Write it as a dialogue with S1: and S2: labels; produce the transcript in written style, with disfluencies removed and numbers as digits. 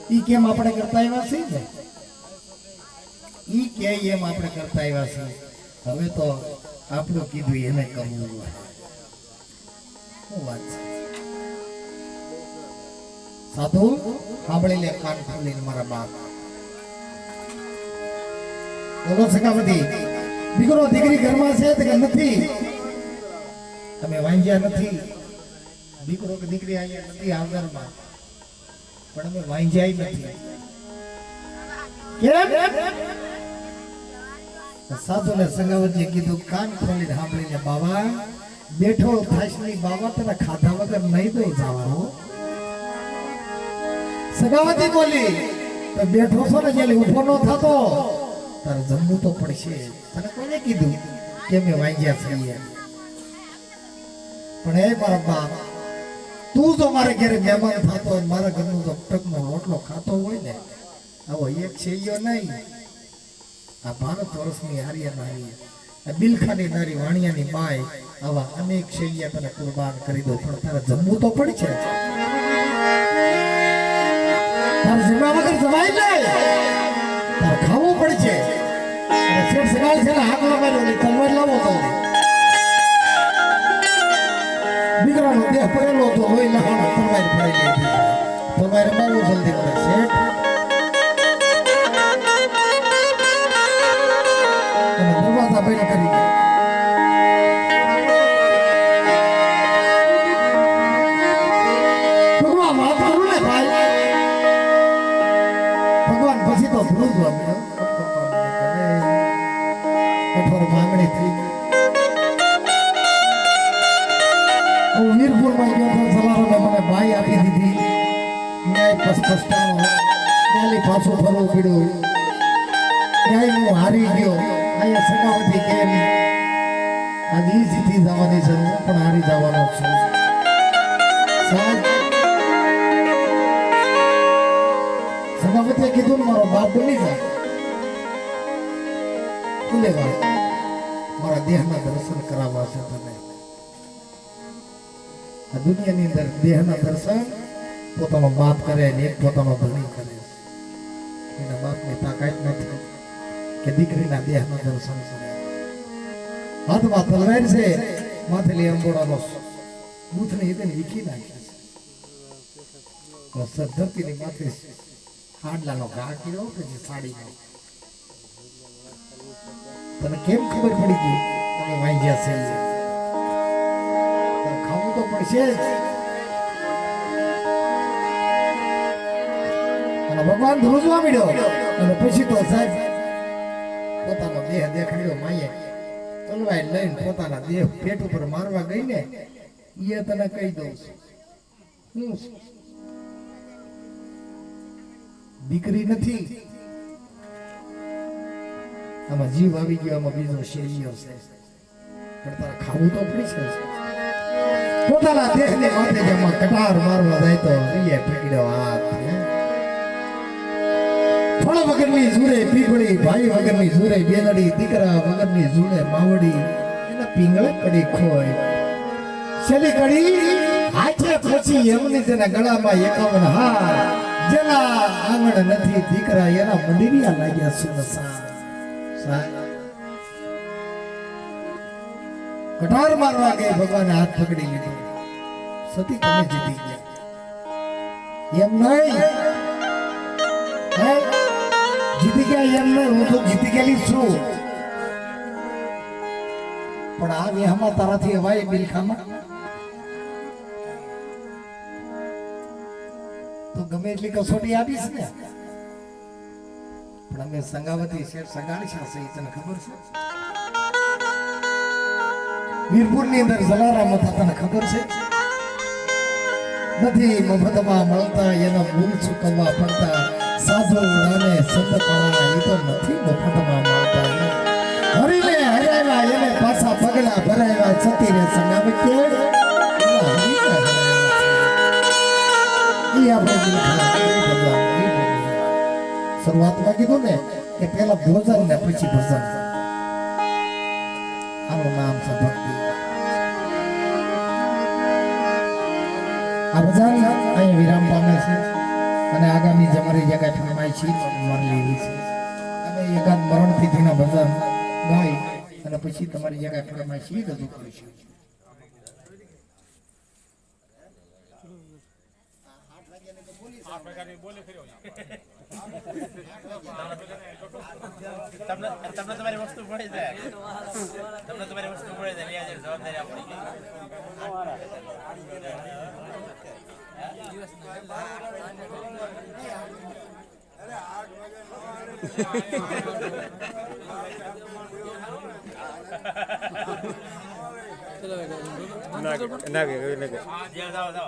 S1: ઈ કેમ આપણે કરતા આવ્યા છીએ ને ઈ કે એમ આપણે કરતા આવ્યા છીએ હવે તો આપણું કીધું એને કરવું શું વાત છે સાધુ સાંભળી લે કાન ખોલીને મારા બાપ બોલો સખાવતી દીકરો દીકરી ઘરમાં છે કે નથી તમે વાંજ્યા નથી દીકરો કે દીકરી અહીંયા નથી આગળમાં પણ અમે વાંજ્યા નથી કેમ સાધુ ને સંગાવતીએ કીધું કાન ખોલીને સાંભળીને બાબા બેઠો થાશની બાબા તને ખાધા વગર નહીં દઈ જવાનો સગાવતી બોલી તો બેઠો છો ને જ્યારે ઉભો ન થતો તારે જમવું તો પડશે તને કોને કીધું કે મેં વાંજ્યા છીએ પણ એ મારા બાપ તું જો મારે ઘરે મહેમાન થતો હોય મારા ઘરનું જો ટકનો રોટલો ખાતો હોય ને આવો એક છેલ્યો નહીં આ ભારત વર્ષની આર્ય નારી આ બિલખાની નારી વાણિયાની બાઈ આવા અનેક શૈયા તને કુરબાન કરી દો પણ તારે જમવું તો પડશે તારે જમવા વગર જવાય નહીં તારે ખાવું પડશે અને શેઠ સગાઈ છે હાકલો માર્યો તલવાર લાવો તો દીકરાનો દેહ પડેલો તો હોય લહાણો તલવાર પડી ગઈ તમારે મારું જલ્દી કરે શેઠ અને દરવાજા બંધ કરી ભગવાન વાત કરું ને ભાઈ ભગવાન પછી તો ભૂલ કઠોર માંગણી થઈ હું વીરપુરમાં ગયો તો સવારે મને બાઈ આપી દીધી ન્યાય પસ્પષ્ટાનો ન્યાલી પાછું ફરવું પડ્યું ન્યાય હું હારી ગયો અહીંયા સગાવતી કેમ આજે જીતી જવાની છે હું પણ હારી જવાનો છું સગાવતીએ કીધું ને મારો બાપ બની જાય ખુલે વાત મારા દેહના દર્શન કરાવવા છે તને આ દુનિયાની અંદર દેહના દર્શન પોતાનો બાપ કરે ને એક પોતાનો ધણી કરે એના બાપની તાકાત નથી કે દીકરીના દેહના દર્શન કરે હાથમાં તલવાર છે માથેલી અંબોડાનો બૂથને એને વીખી નાખ્યા છે ધરતીની માથે હાડલાનો ઘા કર્યો પછી સાડીનો તને કેમ ખબર પડી ગઈ તમે વાંજ્યા છે ખાવું તો પડશે જ અને ભગવાન ધ્રુજવા મળ્યો અને પછી તો સાહેબ પોતાનો દેહ દેખાડ્યો માયે તલવાર લઈને પોતાના દેહ પેટ ઉપર મારવા ગઈ ને એ તને કહી દઉં છું દીકરી નથી આમાં જીવ આવી ગયો આમાં બીજો શેરીઓ છે પણ તારે ખાવું તો પડશે પોતાના દેહને માથે જેમાં કટાર મારવા જાય તો રીએ પકડ્યો હાથ ફળ વગરની ઝૂરે પીપળી ભાઈ વગરની ઝૂરે બેલડી દીકરા વગરની ઝૂરે માવડી એના પીંગળે પડી ખોય છેલ્લી કડી હાથે પછી એમની તેના ગળામાં 51 હાર જેના આંગણ નથી દીકરા એના મંદિરિયા લાગ્યા સુનસાન કટાર મારવા ગઈ ભગવાને હાથ પકડી લીધો સતી તમે જીતી ગયા એમ નહીં જીતી ગયા એમ નહીં હું તો જીતી ગયેલી છું પણ આ વેહમાં તારાથી હવાય બિલખામાં તો ગમે એટલી કસોટી આપીશ ને પણ અમે સંગાવતી શેર સંગાળી છે તને ખબર છે વીરપુર ની અંદર જલારામ હતા તને ખબર છે નથી મફતમાં મળતા એના ભૂલ ચૂકવવા પડતા સાધુ રાને સંતપણા એ તો નથી મફતમાં મળતા હરીને હરાવ્યા એને પાછા પગલા ભરાવ્યા છતીને સંગાવતી શરૂઆતમાં કીધું ને કે પેલા ભોજન ને પછી ભજન આનું નામ છે ભક્તિ આ ભજન અહીં વિરામ પામે છે અને આગામી જે મારી જે કાંઈ ફરમાઈ છે મારે લેવી છે અને એકાદ મરણ તિથિના ભજન ગાઈ અને પછી તમારી જે કાંઈ ફરમાઈ છે એ રજૂ કરીશું.
S2: તમને તમારી વસ્તુ મળી જાય, તમને તમારી વસ્તુ મળી જાય, વ્યાજ જવાબદારી આપણી ના જાઓ